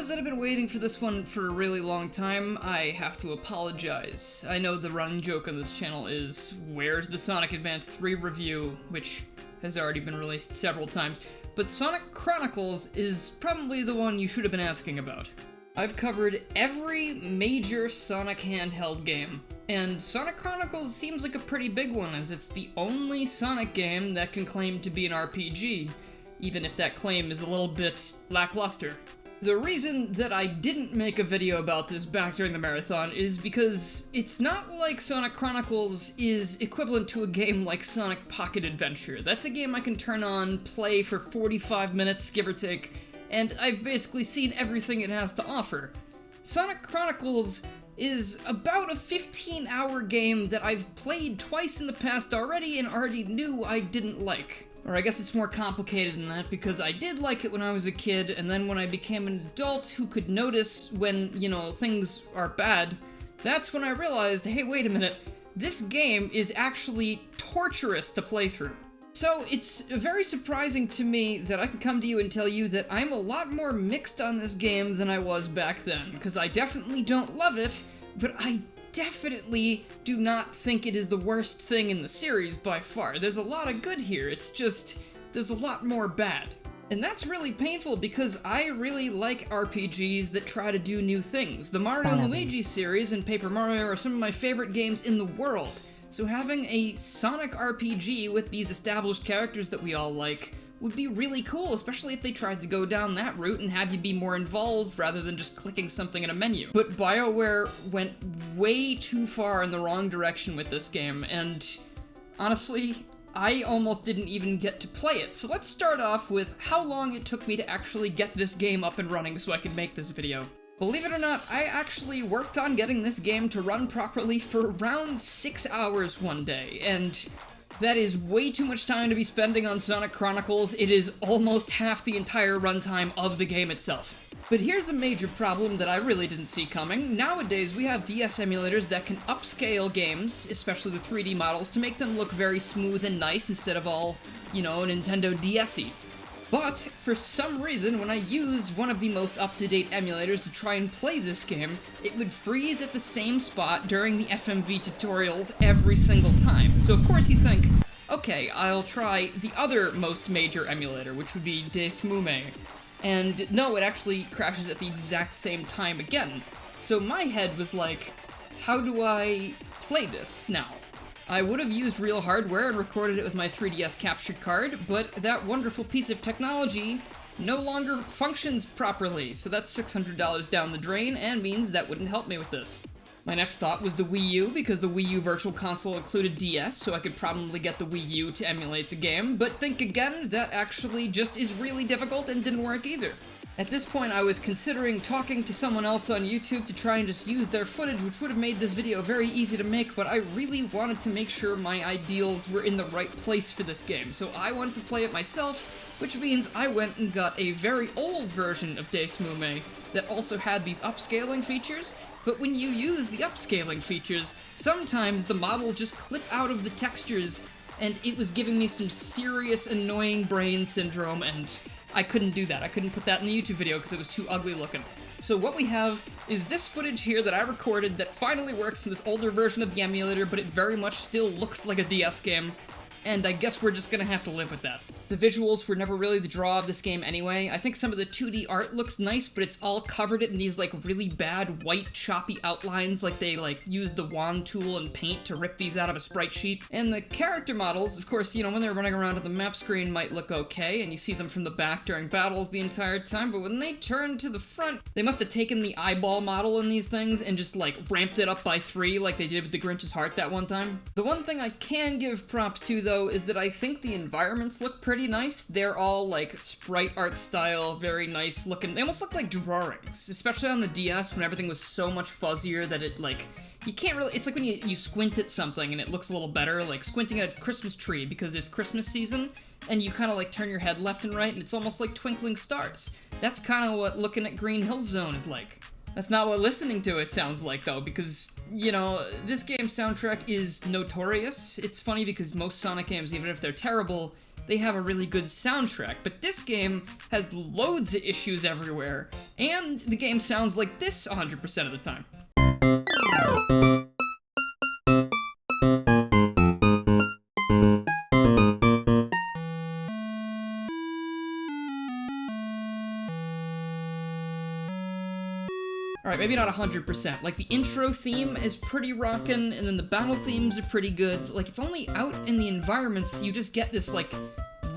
those that have been waiting for this one for a really long time, I have to apologize. I know the running joke on this channel is, where's the Sonic Advance 3 review, which has already been released several times, but Sonic Chronicles is probably the one you should have been asking about. I've covered every major Sonic handheld game, and Sonic Chronicles seems like a pretty big one, as it's the only Sonic game that can claim to be an RPG, even if that claim is a little bit lackluster. The reason that I didn't make a video about this back during the marathon is because it's not like Sonic Chronicles is equivalent to a game like Sonic Pocket Adventure. That's a game I can turn on, play for 45 minutes, give or take, and I've basically seen everything it has to offer. Sonic Chronicles is about a 15-hour game that I've played twice in the past already and already knew I didn't like. Or I guess it's more complicated than that, because I did like it when I was a kid, and then when I became an adult who could notice when, things are bad, that's when I realized, hey, wait a minute, this game is actually torturous to play through. So it's very surprising to me that I can come to you and tell you that I'm a lot more mixed on this game than I was back then, because I definitely don't love it, but I definitely do not think it is the worst thing in the series by far. There's a lot of good here, it's just, there's a lot more bad. And that's really painful because I really like RPGs that try to do new things. The Mario and Luigi series and Paper Mario are some of my favorite games in the world. So having a Sonic RPG with these established characters that we all like would be really cool, especially if they tried to go down that route and have you be more involved rather than just clicking something in a menu. But BioWare went way too far in the wrong direction with this game, and honestly, I almost didn't even get to play it. So let's start off with how long it took me to actually get this game up and running so I could make this video. Believe it or not, I actually worked on getting this game to run properly for around 6 hours one day, and that is way too much time to be spending on Sonic Chronicles. It is almost half the entire runtime of the game itself. But here's a major problem that I really didn't see coming. Nowadays, we have DS emulators that can upscale games, especially the 3D models, to make them look very smooth and nice instead of all, Nintendo DS-y. But, for some reason, when I used one of the most up-to-date emulators to try and play this game, it would freeze at the same spot during the FMV tutorials every single time. So of course you think, okay, I'll try the other most major emulator, which would be dismal. And no, it actually crashes at the exact same time again. So my head was like, how do I play this now? I would have used real hardware and recorded it with my 3DS capture card, but that wonderful piece of technology no longer functions properly, so that's $600 down the drain and means that wouldn't help me with this. My next thought was the Wii U, because the Wii U Virtual Console included DS, so I could probably get the Wii U to emulate the game, but think again, that actually just is really difficult and didn't work either. At this point, I was considering talking to someone else on YouTube to try and just use their footage, which would have made this video very easy to make, but I really wanted to make sure my ideals were in the right place for this game, so I wanted to play it myself, which means I went and got a very old version of dismal that also had these upscaling features, but when you use the upscaling features, sometimes the models just clip out of the textures, and it was giving me some serious annoying brain syndrome, and I couldn't do that. I couldn't put that in the YouTube video because it was too ugly looking. So what we have is this footage here that I recorded that finally works in this older version of the emulator, but it very much still looks like a DS game, and I guess we're just gonna have to live with that. The visuals were never really the draw of this game anyway. I think some of the 2D art looks nice, but it's all covered in these really bad white choppy outlines, like they used the wand tool and paint to rip these out of a sprite sheet. And the character models, of course, when they're running around on the map screen might look okay, and you see them from the back during battles the entire time, but when they turn to the front, they must have taken the eyeball model in these things and just ramped it up by 3 like they did with the Grinch's heart that one time. The one thing I can give props to though is that I think the environments look pretty nice. They're all sprite art style, very nice looking. They almost look like drawings, especially on the DS when everything was so much fuzzier that it you can't really, it's like when you squint at something and it looks a little better, like squinting at a Christmas tree because it's Christmas season and you kind of turn your head left and right and it's almost like twinkling stars. That's kind of what looking at Green Hill Zone is like. That's not what listening to it sounds like, though, because, this game's soundtrack is notorious. It's funny because most Sonic games, even if they're terrible, they have a really good soundtrack, but this game has loads of issues everywhere, and the game sounds like this 100% of the time. Alright, maybe not 100%. Like, the intro theme is pretty rockin', and then the battle themes are pretty good. Like, it's only out in the environments you just get this, like,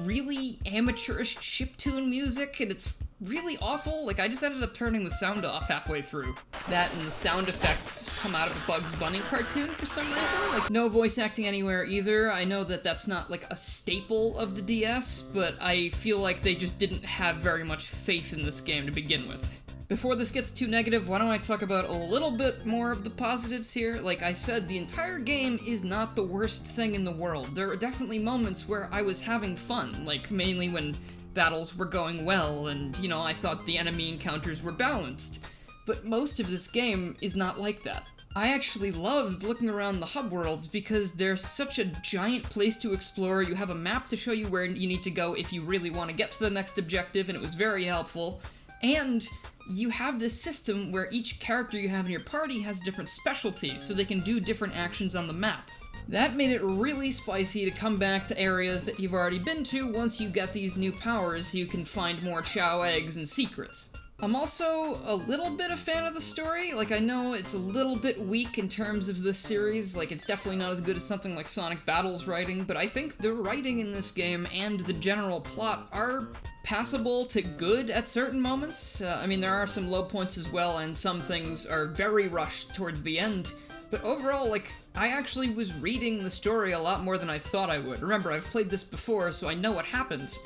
really amateurish chiptune music, and it's really awful. Like, I just ended up turning the sound off halfway through. That and the sound effects come out of a Bugs Bunny cartoon for some reason. Like, no voice acting anywhere either. I know that that's not, like, a staple of the DS, but I feel like they just didn't have very much faith in this game to begin with. Before this gets too negative, why don't I talk about a little bit more of the positives here? Like I said, the entire game is not the worst thing in the world. There are definitely moments where I was having fun, like mainly when battles were going well and, you know, I thought the enemy encounters were balanced. But most of this game is not like that. I actually loved looking around the hub worlds because they're such a giant place to explore. You have a map to show you where you need to go if you really want to get to the next objective, and it was very helpful. And you have this system where each character you have in your party has different specialties, so they can do different actions on the map. That made it really spicy to come back to areas that you've already been to once you get these new powers so you can find more Chow eggs and secrets. I'm also a little bit a fan of the story. Like, I know it's a little bit weak in terms of this series, like it's definitely not as good as something like Sonic Battle's writing, but I think the writing in this game and the general plot are passable to good at certain moments. I mean, there are some low points as well, and some things are very rushed towards the end, but overall, like, I actually was reading the story a lot more than I thought I would. Remember, I've played this before, so I know what happens.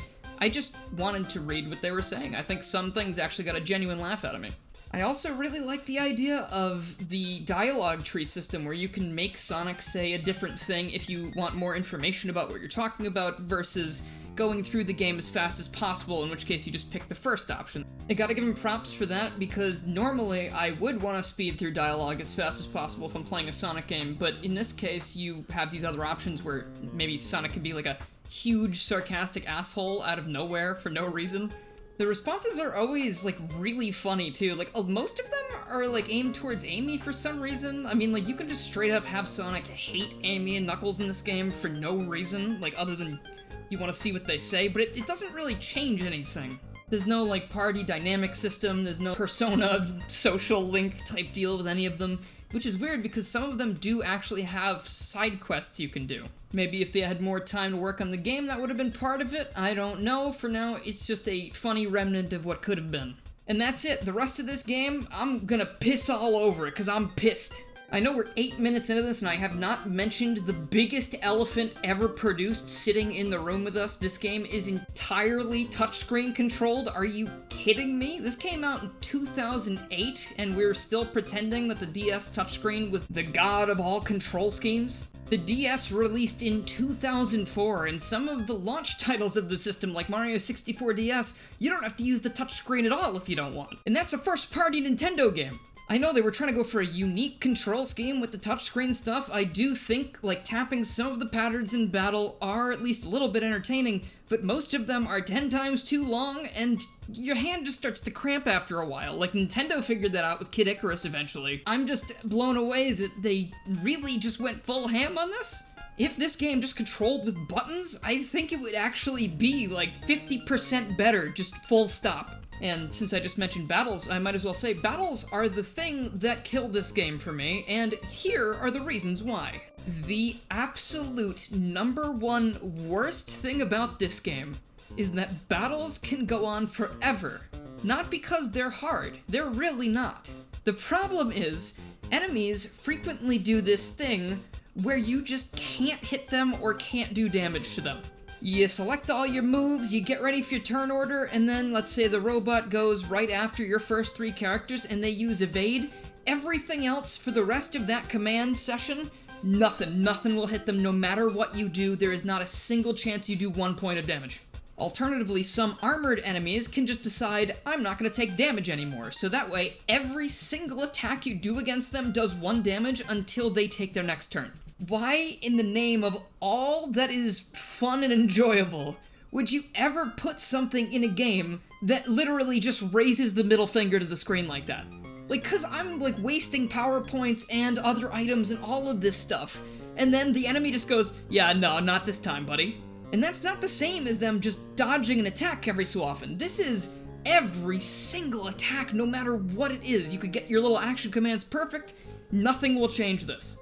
I just wanted to read what they were saying. I think some things actually got a genuine laugh out of me. I also really like the idea of the dialogue tree system where you can make Sonic say a different thing if you want more information about what you're talking about versus going through the game as fast as possible, in which case you just pick the first option. I gotta give him props for that, because normally I would want to speed through dialogue as fast as possible if I'm playing a Sonic game, but in this case you have these other options where maybe Sonic can be like a huge sarcastic asshole out of nowhere for no reason. The responses are always, like, really funny, too. Like, most of them are, like, aimed towards Amy for some reason. I mean, like, you can just straight up have Sonic hate Amy and Knuckles in this game for no reason, like, other than you want to see what they say, but it doesn't really change anything. There's no, like, party dynamic system, there's no persona social link type deal with any of them, which is weird because some of them do actually have side quests you can do. Maybe if they had more time to work on the game, that would have been part of it. I don't know. For now, it's just a funny remnant of what could have been. And that's it. The rest of this game, I'm gonna piss all over it, because I'm pissed. I know we're 8 minutes into this, and I have not mentioned the biggest elephant ever produced sitting in the room with us. This game is entirely touchscreen controlled. Are you kidding me? This came out in 2008, and we're still pretending that the DS touchscreen was the god of all control schemes? The DS released in 2004, and some of the launch titles of the system, like Mario 64 DS, you don't have to use the touchscreen at all if you don't want. And that's a first-party Nintendo game. I know they were trying to go for a unique control scheme with the touchscreen stuff. I do think, like, tapping some of the patterns in battle are at least a little bit entertaining, but most of them are 10 times too long, and your hand just starts to cramp after a while. Like, Nintendo figured that out with Kid Icarus eventually. I'm just blown away that they really just went full ham on this. If this game just controlled with buttons, I think it would actually be, like, 50% better, just full stop. And since I just mentioned battles, I might as well say battles are the thing that killed this game for me, and here are the reasons why. The absolute #1 worst thing about this game is that battles can go on forever. Not because they're hard, they're really not. The problem is, enemies frequently do this thing where you just can't hit them or can't do damage to them. You select all your moves, you get ready for your turn order, and then let's say the robot goes right after your first 3 characters and they use evade. Everything else for the rest of that command session, nothing will hit them no matter what you do. There is not a single chance you do 1 point of damage. Alternatively, some armored enemies can just decide, I'm not going to take damage anymore, so that way every single attack you do against them does 1 damage until they take their next turn. Why, in the name of all that is fun and enjoyable, would you ever put something in a game that literally just raises the middle finger to the screen like that? Like, cause I'm like wasting power points and other items and all of this stuff, and then the enemy just goes, yeah, no, not this time, buddy. And that's not the same as them just dodging an attack every so often. This is every single attack, no matter what it is. You could get your little action commands perfect, nothing will change this.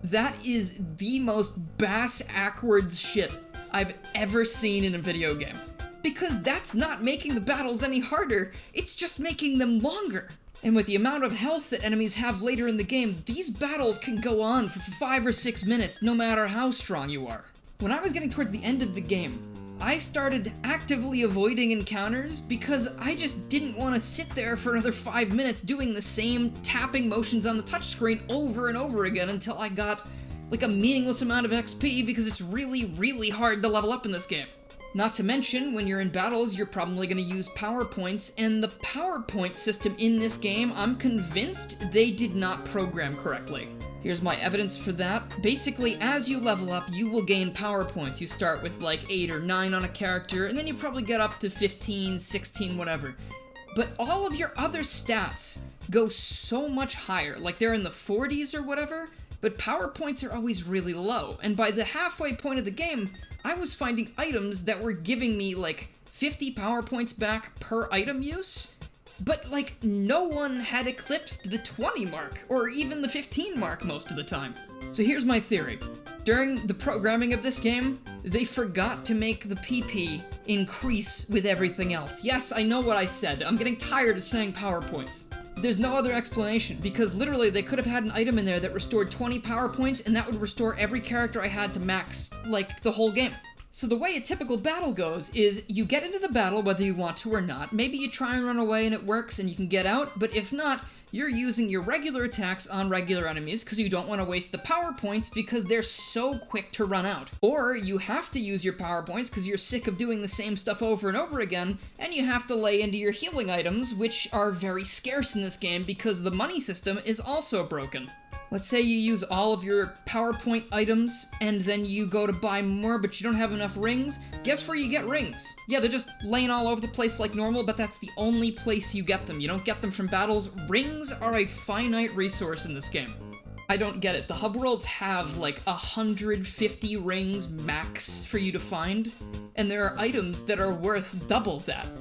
That is the most bass-ackwards shit I've ever seen in a video game. Because that's not making the battles any harder, it's just making them longer. And with the amount of health that enemies have later in the game, these battles can go on for 5 or 6 minutes, no matter how strong you are. When I was getting towards the end of the game, I started actively avoiding encounters because I just didn't want to sit there for another 5 minutes doing the same tapping motions on the touchscreen over and over again until I got like a meaningless amount of XP, because it's really, really hard to level up in this game. Not to mention, when you're in battles, you're probably going to use power points, and the power point system in this game, I'm convinced they did not program correctly. Here's my evidence for that. Basically, as you level up, you will gain power points. You start with like 8 or 9 on a character, and then you probably get up to 15, 16, whatever. But all of your other stats go so much higher, like they're in the 40s or whatever, but power points are always really low. And by the halfway point of the game, I was finding items that were giving me like 50 power points back per item use, but like no one had eclipsed the 20 mark, or even the 15 mark most of the time. So here's my theory. During the programming of this game, they forgot to make the PP increase with everything else. Yes, I know what I said. I'm getting tired of saying power points. There's no other explanation, because literally they could have had an item in there that restored 20 power points, and that would restore every character I had to max, like, the whole game. So the way a typical battle goes is you get into the battle whether you want to or not. Maybe you try and run away and it works and you can get out, but if not, you're using your regular attacks on regular enemies because you don't want to waste the power points because they're so quick to run out. Or you have to use your power points because you're sick of doing the same stuff over and over again, and you have to lay into your healing items, which are very scarce in this game because the money system is also broken. Let's say you use all of your PowerPoint items, and then you go to buy more, but you don't have enough rings. Guess where you get rings? Yeah, they're just laying all over the place like normal, but that's the only place you get them. You don't get them from battles. Rings are a finite resource in this game. I don't get it. The hub worlds have like 150 rings max for you to find, and there are items that are worth double that.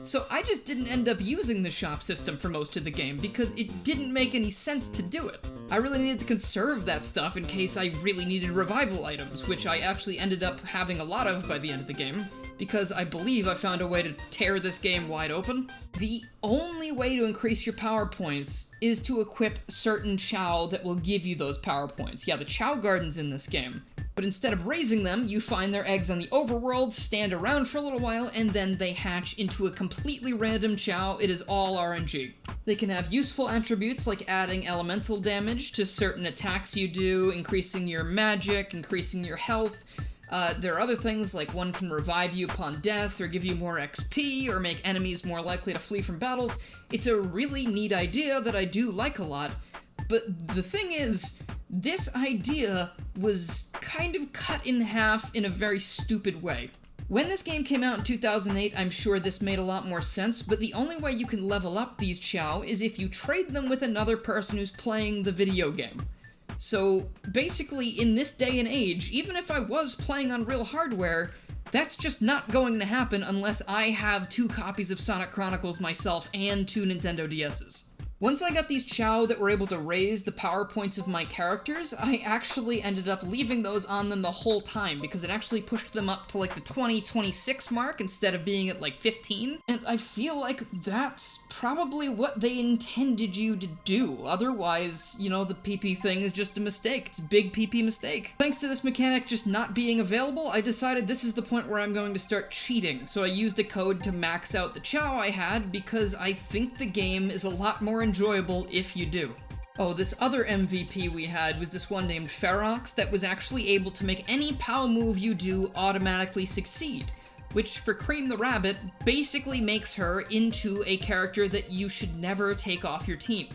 So I just didn't end up using the shop system for most of the game because it didn't make any sense to do it. I really needed to conserve that stuff in case I really needed revival items, which I actually ended up having a lot of by the end of the game, because I believe I found a way to tear this game wide open. The only way to increase your power points is to equip certain chow that will give you those power points. Yeah, the chow gardens in this game. But instead of raising them, you find their eggs on the overworld, stand around for a little while, and then they hatch into a completely random chow. It is all RNG. They can have useful attributes like adding elemental damage to certain attacks you do, increasing your magic, increasing your health. There are other things like one can revive you upon death, or give you more XP, or make enemies more likely to flee from battles. It's a really neat idea that I do like a lot, but the thing is, this idea was kind of cut in half in a very stupid way. When this game came out in 2008, I'm sure this made a lot more sense, but the only way you can level up these chow is if you trade them with another person who's playing the video game. So basically, in this day and age, even if I was playing on real hardware, that's just not going to happen unless I have 2 copies of Sonic Chronicles myself and 2 Nintendo DS's. Once I got these chow that were able to raise the power points of my characters, I actually ended up leaving those on them the whole time, because it actually pushed them up to like the 20-26 mark instead of being at like 15, and I feel like that's probably what they intended you to do. Otherwise, you know, the PP thing is just a mistake. It's a big PP mistake. Thanks to this mechanic just not being available, I decided this is the point where I'm going to start cheating, so I used a code to max out the chow I had, because I think the game is a lot more enjoyable if you do. Oh, this other MVP we had was this one named Ferox that was actually able to make any POW move you do automatically succeed, which for Cream the Rabbit basically makes her into a character that you should never take off your team.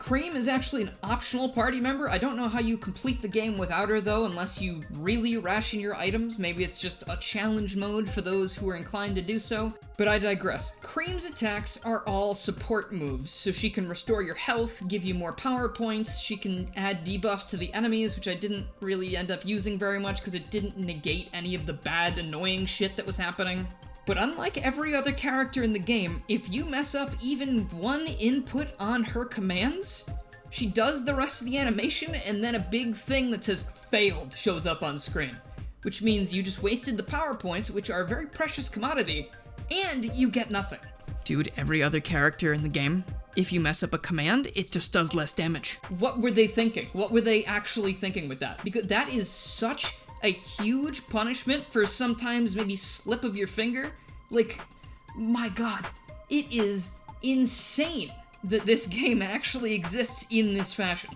Cream is actually an optional party member. I don't know how you complete the game without her though, unless you really ration your items. Maybe it's just a challenge mode for those who are inclined to do so. But I digress. Cream's attacks are all support moves, so she can restore your health, give you more power points, she can add debuffs to the enemies, which I didn't really end up using very much because it didn't negate any of the bad, annoying shit that was happening. But unlike every other character in the game, if you mess up even one input on her commands, she does the rest of the animation and then a big thing that says failed shows up on screen. Which means you just wasted the power points, which are a very precious commodity, and you get nothing. Dude, every other character in the game, if you mess up a command, it just does less damage. What were they thinking? What were they actually thinking with that? Because that is such a huge punishment for sometimes maybe slip of your finger. Like, my god, it is insane that this game actually exists in this fashion.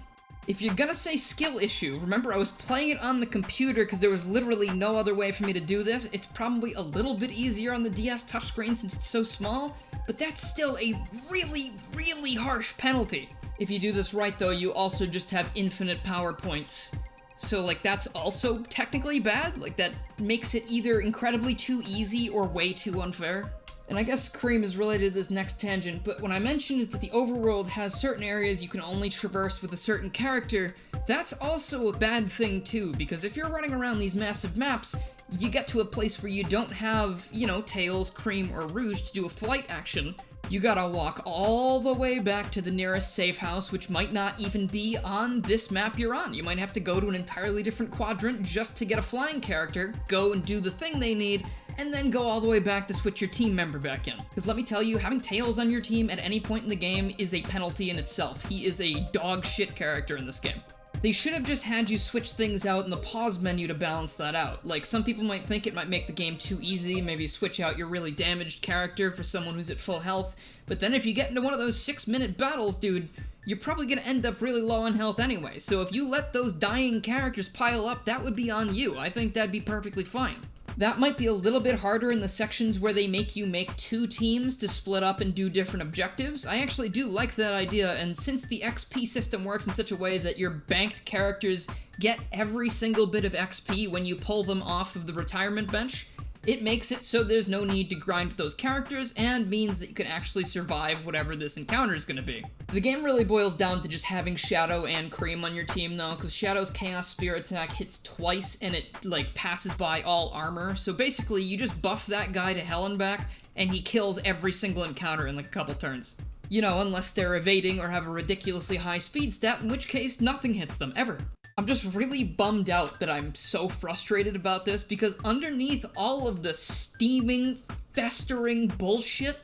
If you're gonna say skill issue, remember I was playing it on the computer because there was literally no other way for me to do this. It's probably a little bit easier on the DS touchscreen since it's so small, but that's still a really, really harsh penalty. If you do this right though, you also just have infinite power points. So, like, that's also technically bad. Like, that makes it either incredibly too easy or way too unfair. And I guess Cream is related to this next tangent, but when I mentioned that the overworld has certain areas you can only traverse with a certain character, that's also a bad thing too, because if you're running around these massive maps, you get to a place where you don't have, you know, Tails, Cream, or Rouge to do a flight action. You gotta walk all the way back to the nearest safe house, which might not even be on this map you're on. You might have to go to an entirely different quadrant just to get a flying character, go and do the thing they need, and then go all the way back to switch your team member back in. Because let me tell you, having Tails on your team at any point in the game is a penalty in itself. He is a dog shit character in this game. They should have just had you switch things out in the pause menu to balance that out. Like, some people might think it might make the game too easy, maybe switch out your really damaged character for someone who's at full health, but then if you get into one of those 6-minute battles, dude, you're probably gonna end up really low on health anyway, so if you let those dying characters pile up, that would be on you. I think that'd be perfectly fine. That might be a little bit harder in the sections where they make you make 2 teams to split up and do different objectives. I actually do like that idea, and since the XP system works in such a way that your banked characters get every single bit of XP when you pull them off of the retirement bench, it makes it so there's no need to grind with those characters and means that you can actually survive whatever this encounter is going to be. The game really boils down to just having Shadow and Cream on your team though, because Shadow's Chaos Spear attack hits twice and it like passes by all armor, so basically you just buff that guy to hell and back and he kills every single encounter in like a couple turns. You know, unless they're evading or have a ridiculously high speed stat, in which case nothing hits them, ever. I'm just really bummed out that I'm so frustrated about this, because underneath all of the steaming, festering bullshit,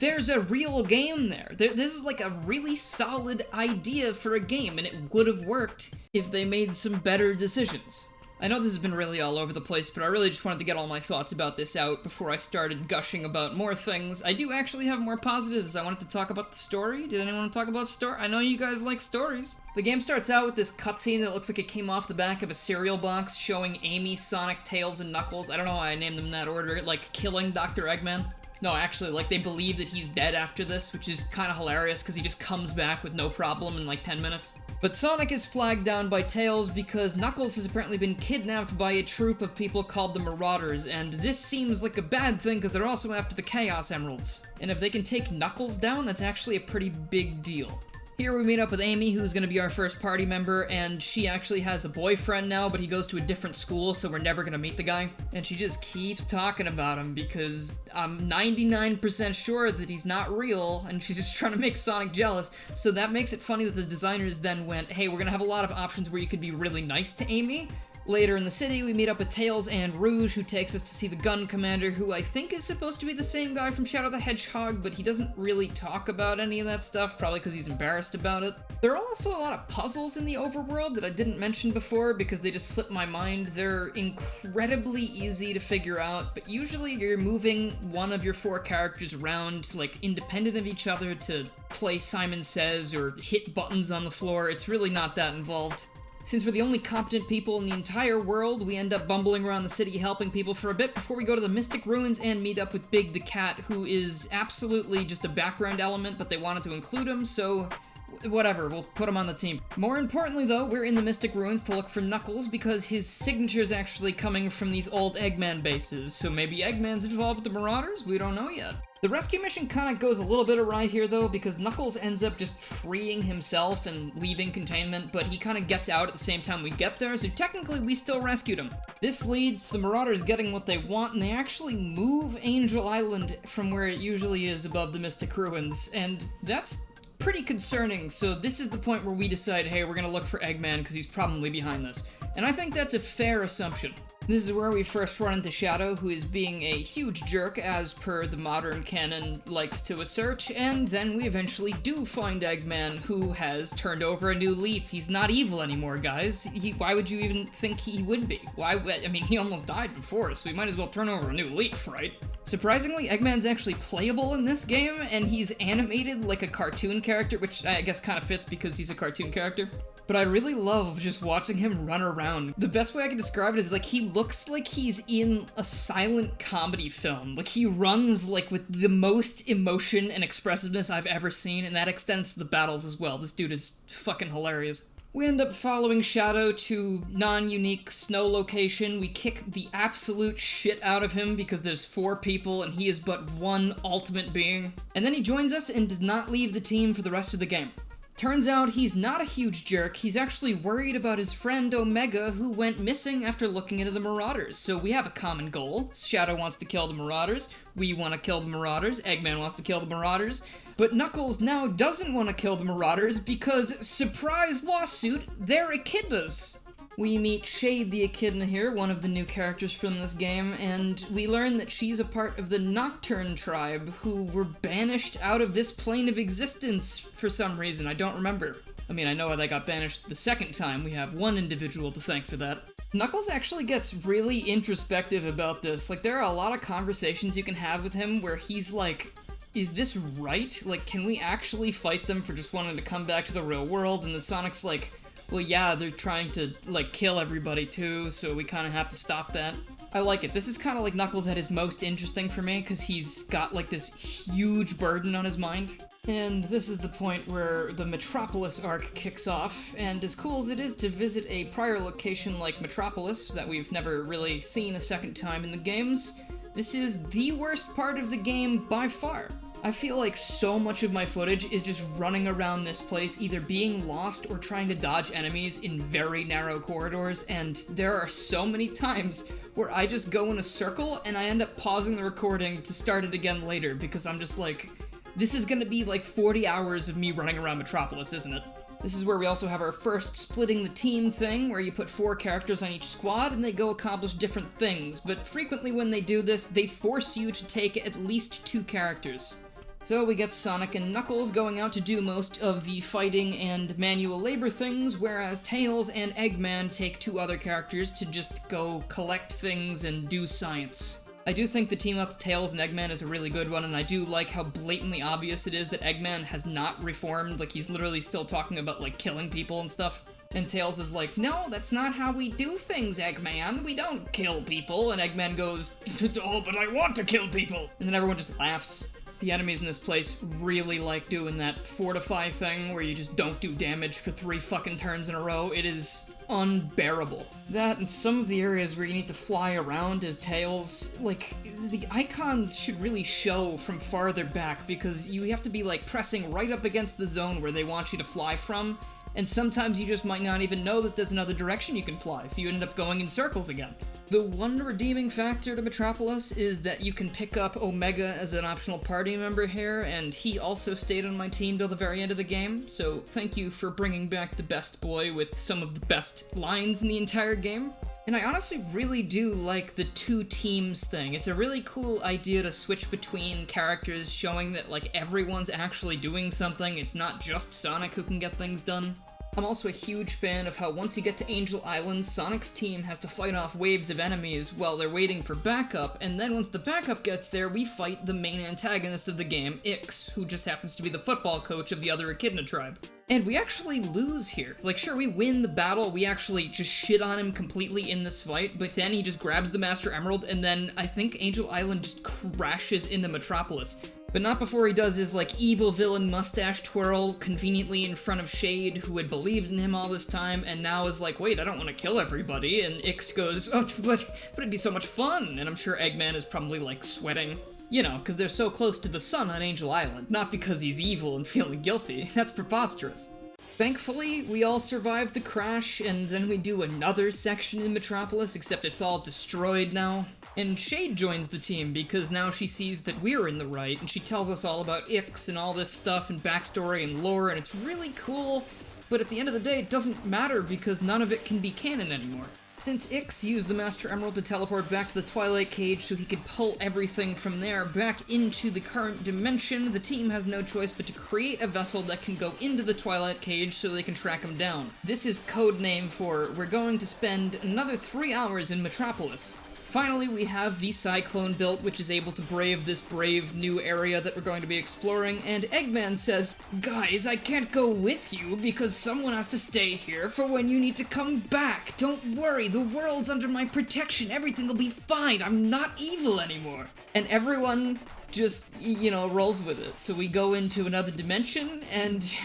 there's a real game there. This is like a really solid idea for a game, and it would have worked if they made some better decisions. I know this has been really all over the place, but I really just wanted to get all my thoughts about this out before I started gushing about more things. I do actually have more positives. I wanted to talk about the story. Did anyone want to talk about the story? I know you guys like stories. The game starts out with this cutscene that looks like it came off the back of a cereal box showing Amy, Sonic, Tails, and Knuckles. I don't know why I named them in that order. Like, killing Dr. Eggman. No, actually, like, they believe that he's dead after this, which is kind of hilarious because he just comes back with no problem in like 10 minutes. But Sonic is flagged down by Tails because Knuckles has apparently been kidnapped by a troop of people called the Marauders, and this seems like a bad thing because they're also after the Chaos Emeralds. And if they can take Knuckles down, that's actually a pretty big deal. Here we meet up with Amy, who's going to be our first party member, and she actually has a boyfriend now, but he goes to a different school, so we're never going to meet the guy. And she just keeps talking about him because I'm 99% sure that he's not real, and she's just trying to make Sonic jealous. So that makes it funny that the designers then went, hey, we're going to have a lot of options where you could be really nice to Amy. Later in the city, we meet up with Tails and Rouge, who takes us to see the gun commander, who I think is supposed to be the same guy from Shadow the Hedgehog, but he doesn't really talk about any of that stuff, probably because he's embarrassed about it. There are also a lot of puzzles in the overworld that I didn't mention before because they just slipped my mind. They're incredibly easy to figure out, but usually you're moving one of your 4 characters around, like, independent of each other to play Simon Says or hit buttons on the floor. It's really not that involved. Since we're the only competent people in the entire world, we end up bumbling around the city helping people for a bit before we go to the Mystic Ruins and meet up with Big the Cat, who is absolutely just a background element, but they wanted to include him, so whatever, we'll put him on the team. More importantly though, we're in the Mystic Ruins to look for Knuckles because his signature's actually coming from these old Eggman bases, so maybe Eggman's involved with the Marauders? We don't know yet. The rescue mission kind of goes a little bit awry here though, because Knuckles ends up just freeing himself and leaving containment, but he kind of gets out at the same time we get there, so technically we still rescued him. This leads to the Marauders getting what they want, and they actually move Angel Island from where it usually is above the Mystic Ruins, and that's pretty concerning. So this is the point where we decide, hey, we're gonna look for Eggman because he's probably behind this. And I think that's a fair assumption. This is where we first run into Shadow, who is being a huge jerk, as per the modern canon likes to assert, and then we eventually do find Eggman, who has turned over a new leaf. He's not evil anymore, guys. Why would you even think he would be? I mean, he almost died before, so we might as well turn over a new leaf, right? Surprisingly, Eggman's actually playable in this game, and he's animated like a cartoon character, which I guess kind of fits because he's a cartoon character. But I really love just watching him run around. The best way I can describe it is like he looks like he's in a silent comedy film. Like he runs like with the most emotion and expressiveness I've ever seen, and that extends to the battles as well. This dude is fucking hilarious. We end up following Shadow to non-unique snow location. We kick the absolute shit out of him because there's 4 people and he is but one ultimate being. And then he joins us and does not leave the team for the rest of the game. Turns out he's not a huge jerk, he's actually worried about his friend Omega, who went missing after looking into the Marauders. So we have a common goal. Shadow wants to kill the Marauders, we want to kill the Marauders, Eggman wants to kill the Marauders, but Knuckles now doesn't want to kill the Marauders because, surprise lawsuit, they're echidnas! We meet Shade the Echidna here, one of the new characters from this game, and we learn that she's a part of the Nocturne tribe, who were banished out of this plane of existence for some reason. I don't remember. I mean, I know how they got banished the second time. We have one individual to thank for that. Knuckles actually gets really introspective about this. Like, there are a lot of conversations you can have with him where he's like, is this right? Like, can we actually fight them for just wanting to come back to the real world? And then Sonic's like, well, yeah, they're trying to, like, kill everybody too, so we kind of have to stop that. I like it. This is kind of like Knuckles at his most interesting for me, because he's got, like, this huge burden on his mind. And this is the point where the Metropolis arc kicks off, and as cool as it is to visit a prior location like Metropolis, that we've never really seen a second time in the games, this is the worst part of the game by far. I feel like so much of my footage is just running around this place, either being lost or trying to dodge enemies in very narrow corridors, and there are so many times where I just go in a circle and I end up pausing the recording to start it again later, because I'm just like, this is gonna be like 40 hours of me running around Metropolis, isn't it? This is where we also have our first splitting the team thing, where you put 4 characters on each squad and they go accomplish different things, but frequently when they do this, they force you to take at least 2 characters. So we get Sonic and Knuckles going out to do most of the fighting and manual labor things, whereas Tails and Eggman take 2 other characters to just go collect things and do science. I do think the team up Tails and Eggman is a really good one, and I do like how blatantly obvious it is that Eggman has not reformed. Like, he's literally still talking about, like, killing people and stuff. And Tails is like, no, that's not how we do things, Eggman. We don't kill people. And Eggman goes, oh, but I want to kill people. And then everyone just laughs. The enemies in this place really like doing that fortify thing where you just don't do damage for 3 fucking turns in a row. It is unbearable. That and some of the areas where you need to fly around as Tails, like, the icons should really show from farther back, because you have to be, like, pressing right up against the zone where they want you to fly from, and sometimes you just might not even know that there's another direction you can fly, so you end up going in circles again. The one redeeming factor to Metropolis is that you can pick up Omega as an optional party member here, and he also stayed on my team till the very end of the game, so thank you for bringing back the best boy with some of the best lines in the entire game. And I honestly really do like the 2 teams thing. It's a really cool idea to switch between characters, showing that, like, everyone's actually doing something. It's not just Sonic who can get things done. I'm also a huge fan of how once you get to Angel Island, Sonic's team has to fight off waves of enemies while they're waiting for backup, and then once the backup gets there, we fight the main antagonist of the game, Ix, who just happens to be the football coach of the other Echidna tribe. And we actually lose here. Like, sure, we win the battle, we actually just shit on him completely in this fight, but then he just grabs the Master Emerald, and then I think Angel Island just crashes into Metropolis. But not before he does his, like, evil villain mustache twirl conveniently in front of Shade, who had believed in him all this time, and now is like, wait, I don't want to kill everybody, and Ix goes, oh, but it'd be so much fun, and I'm sure Eggman is probably, like, sweating. You know, because they're so close to the sun on Angel Island, not because he's evil and feeling guilty. That's preposterous. Thankfully, we all survived the crash, and then we do another section in Metropolis, except it's all destroyed now. And Shade joins the team because now she sees that we're in the right, and she tells us all about Ix and all this stuff and backstory and lore, and it's really cool, but at the end of the day, it doesn't matter because none of it can be canon anymore. Since Ix used the Master Emerald to teleport back to the Twilight Cage so he could pull everything from there back into the current dimension, the team has no choice but to create a vessel that can go into the Twilight Cage so they can track him down. This is codename for, we're going to spend another 3 hours in Metropolis. Finally, we have the Cyclone built, which is able to brave this brave new area that we're going to be exploring, and Eggman says, guys, I can't go with you because someone has to stay here for when you need to come back. Don't worry, the world's under my protection, everything will be fine, I'm not evil anymore. And everyone just, you know, rolls with it. So we go into another dimension, and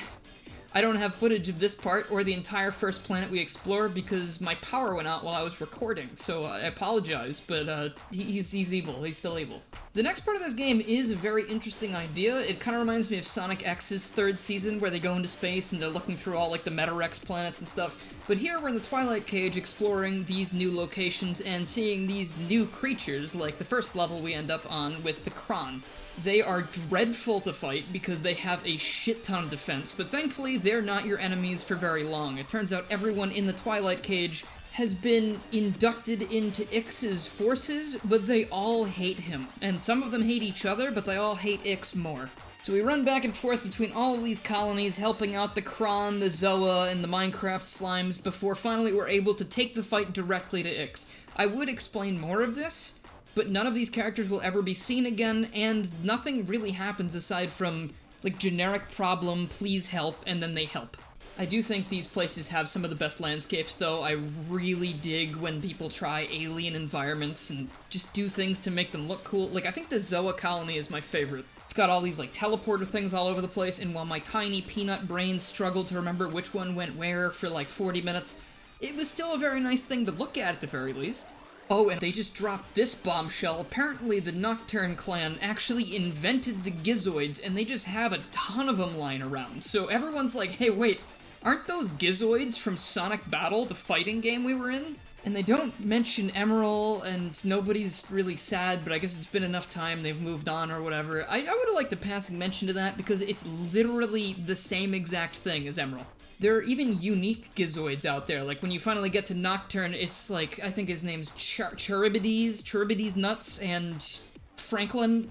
I don't have footage of this part or the entire first planet we explore because my power went out while I was recording, so I apologize, but he's evil. He's still evil. The next part of this game is a very interesting idea. It kind of reminds me of Sonic X's third season where they go into space and they're looking through all like the Meta-Rex planets and stuff. But here we're in the Twilight Cage exploring these new locations and seeing these new creatures, like the first level we end up on with the Kron. They are dreadful to fight because they have a shit ton of defense, but thankfully they're not your enemies for very long. It turns out everyone in the Twilight Cage has been inducted into Ix's forces, but they all hate him. And some of them hate each other, but they all hate Ix more. So we run back and forth between all of these colonies, helping out the Kron, the Zoa, and the Minecraft slimes before finally we're able to take the fight directly to Ix. I would explain more of this, but none of these characters will ever be seen again, and nothing really happens aside from, like, generic problem, please help, and then they help. I do think these places have some of the best landscapes, though. I really dig when people try alien environments and just do things to make them look cool. Like, I think the Zoa colony is my favorite. It's got all these, like, teleporter things all over the place, and while my tiny peanut brain struggled to remember which one went where for, like, 40 minutes, it was still a very nice thing to look at the very least. Oh, and they just dropped this bombshell. Apparently the Nocturne clan actually invented the Gizoids, and they just have a ton of them lying around. So everyone's like, hey, wait, aren't those Gizoids from Sonic Battle, the fighting game we were in? And they don't mention Emerald, and nobody's really sad, but I guess it's been enough time, they've moved on or whatever. I would have liked a passing mention to that, because it's literally the same exact thing as Emerald. There are even unique Gizoids out there, like when you finally get to Nocturne, it's like, I think his name's Charibides Nuts, and Franklin,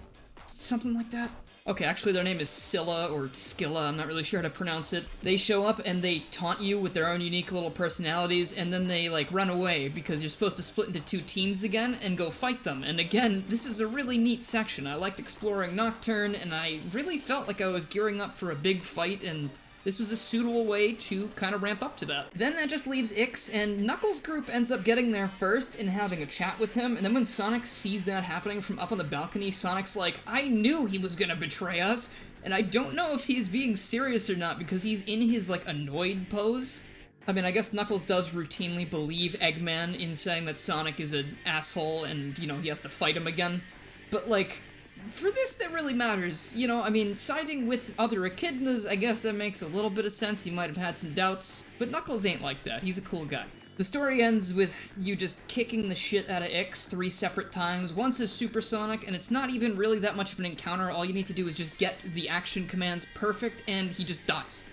something like that. Okay, actually their name is Scylla, or Skilla, I'm not really sure how to pronounce it. They show up and they taunt you with their own unique little personalities, and then they, like, run away, because you're supposed to split into 2 teams again and go fight them. And again, this is a really neat section. I liked exploring Nocturne, and I really felt like I was gearing up for a big fight, and this was a suitable way to kind of ramp up to that. Then that just leaves Ix, and Knuckles' group ends up getting there first and having a chat with him, and then when Sonic sees that happening from up on the balcony, Sonic's like, I knew he was gonna betray us, and I don't know if he's being serious or not because he's in his, like, annoyed pose. I mean, I guess Knuckles does routinely believe Eggman in saying that Sonic is an asshole and, you know, he has to fight him again, but, like, for this, that really matters. You know, I mean, siding with other echidnas, I guess that makes a little bit of sense. He might have had some doubts, but Knuckles ain't like that. He's a cool guy. The story ends with you just kicking the shit out of Ix 3 separate times. Once as Supersonic, and it's not even really that much of an encounter. All you need to do is just get the action commands perfect, and he just dies.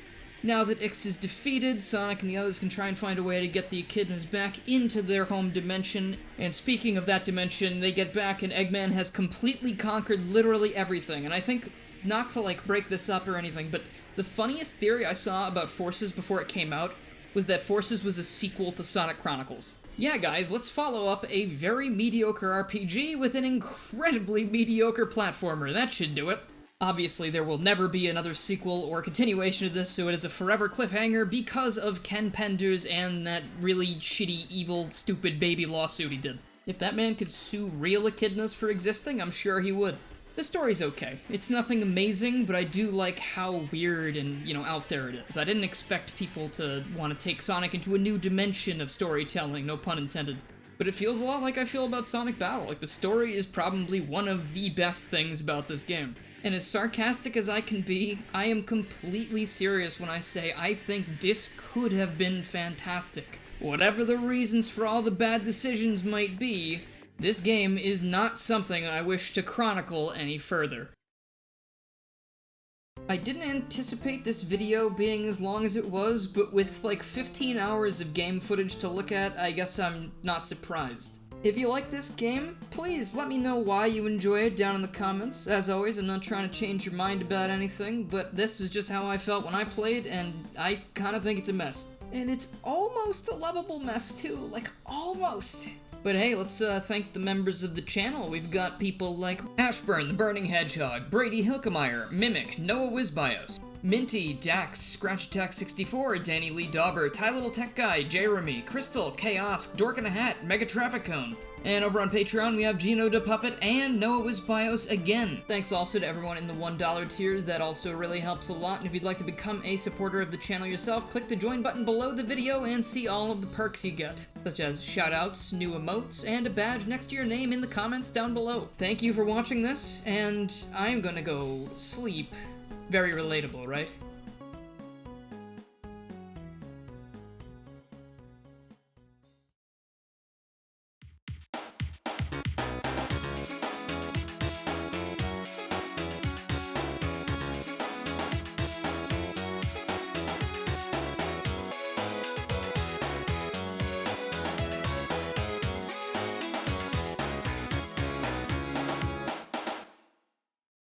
Now that Ix is defeated, Sonic and the others can try and find a way to get the echidnas back into their home dimension. And speaking of that dimension, they get back and Eggman has completely conquered literally everything. And I think, not to, like, break this up or anything, but the funniest theory I saw about Forces before it came out was that Forces was a sequel to Sonic Chronicles. Yeah, guys, let's follow up a very mediocre RPG with an incredibly mediocre platformer. That should do it. Obviously, there will never be another sequel or continuation of this, so it is a forever cliffhanger because of Ken Penders and that really shitty, evil, stupid baby lawsuit he did. If that man could sue real echidnas for existing, I'm sure he would. The story's okay. It's nothing amazing, but I do like how weird and, out there it is. I didn't expect people to want to take Sonic into a new dimension of storytelling, no pun intended. But it feels a lot like I feel about Sonic Battle. Like, the story is probably one of the best things about this game. And as sarcastic as I can be, I am completely serious when I say I think this could have been fantastic. Whatever the reasons for all the bad decisions might be, this game is not something I wish to chronicle any further. I didn't anticipate this video being as long as it was, but with like 15 hours of game footage to look at, I guess I'm not surprised. If you like this game, please let me know why you enjoy it down in the comments. As always, I'm not trying to change your mind about anything, but this is just how I felt when I played, and I kind of think it's a mess. And it's almost a lovable mess too, like almost. But hey, let's thank the members of the channel. We've got people like Ashburn, the Burning Hedgehog, Brady Hilkemeyer, Mimic, Noah Wizbios, Minty, Dax, Scratch Attack 64, Danny Lee Dauber, Ty Little Tech Guy, Jeremy, Crystal, Chaos, Dork in a Hat, Mega Traffic Cone. And over on Patreon, we have Gino the Puppet and Noah Wizbios again. Thanks also to everyone in the $1 tiers, that also really helps a lot. And if you'd like to become a supporter of the channel yourself, click the join button below the video and see all of the perks you get, such as shoutouts, new emotes, and a badge next to your name in the comments down below. Thank you for watching this, and I'm gonna go sleep. Very relatable, right?